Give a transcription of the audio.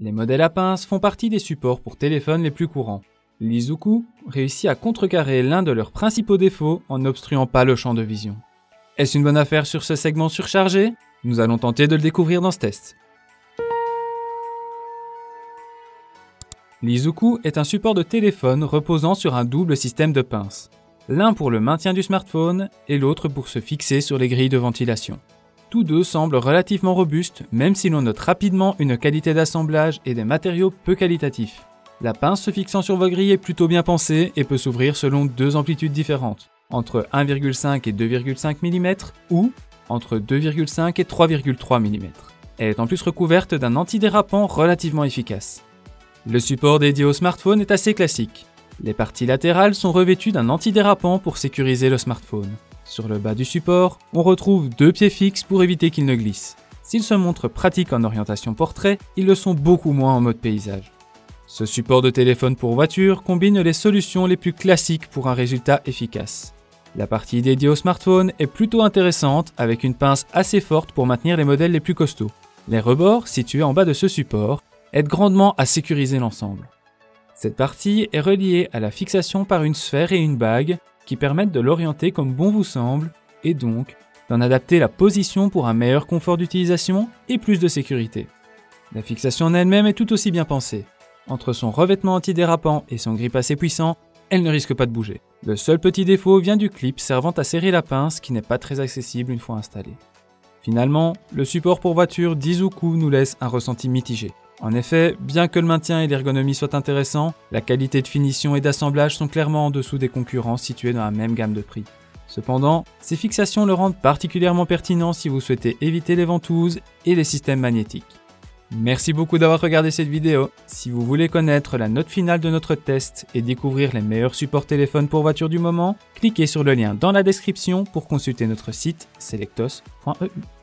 Les modèles à pince font partie des supports pour téléphone les plus courants. L'Izuku réussit à contrecarrer l'un de leurs principaux défauts en n'obstruant pas le champ de vision. Est-ce une bonne affaire sur ce segment surchargé? Nous allons tenter de le découvrir dans ce test. L'Izuku est un support de téléphone reposant sur un double système de pinces. L'un pour le maintien du smartphone et l'autre pour se fixer sur les grilles de ventilation. Tous deux semblent relativement robustes, même si l'on note rapidement une qualité d'assemblage et des matériaux peu qualitatifs. La pince se fixant sur vos grilles est plutôt bien pensée et peut s'ouvrir selon deux amplitudes différentes, entre 1,5 et 2,5 mm ou entre 2,5 et 3,3 mm. Elle est en plus recouverte d'un antidérapant relativement efficace. Le support dédié au smartphone est assez classique. Les parties latérales sont revêtues d'un antidérapant pour sécuriser le smartphone. Sur le bas du support, on retrouve deux pieds fixes pour éviter qu'ils ne glissent. S'ils se montrent pratiques en orientation portrait, ils le sont beaucoup moins en mode paysage. Ce support de téléphone pour voiture combine les solutions les plus classiques pour un résultat efficace. La partie dédiée au smartphone est plutôt intéressante avec une pince assez forte pour maintenir les modèles les plus costauds. Les rebords, situés en bas de ce support, aident grandement à sécuriser l'ensemble. Cette partie est reliée à la fixation par une sphère et une bague qui permettent de l'orienter comme bon vous semble et donc d'en adapter la position pour un meilleur confort d'utilisation et plus de sécurité. La fixation en elle-même est tout aussi bien pensée. Entre son revêtement antidérapant et son grip assez puissant, elle ne risque pas de bouger. Le seul petit défaut vient du clip servant à serrer la pince qui n'est pas très accessible une fois installée. Finalement, le support pour voiture d'Izuku nous laisse un ressenti mitigé. En effet, bien que le maintien et l'ergonomie soient intéressants, la qualité de finition et d'assemblage sont clairement en dessous des concurrents situés dans la même gamme de prix. Cependant, ces fixations le rendent particulièrement pertinent si vous souhaitez éviter les ventouses et les systèmes magnétiques. Merci beaucoup d'avoir regardé cette vidéo. Si vous voulez connaître la note finale de notre test et découvrir les meilleurs supports téléphone pour voiture du moment, cliquez sur le lien dans la description pour consulter notre site selectos.eu.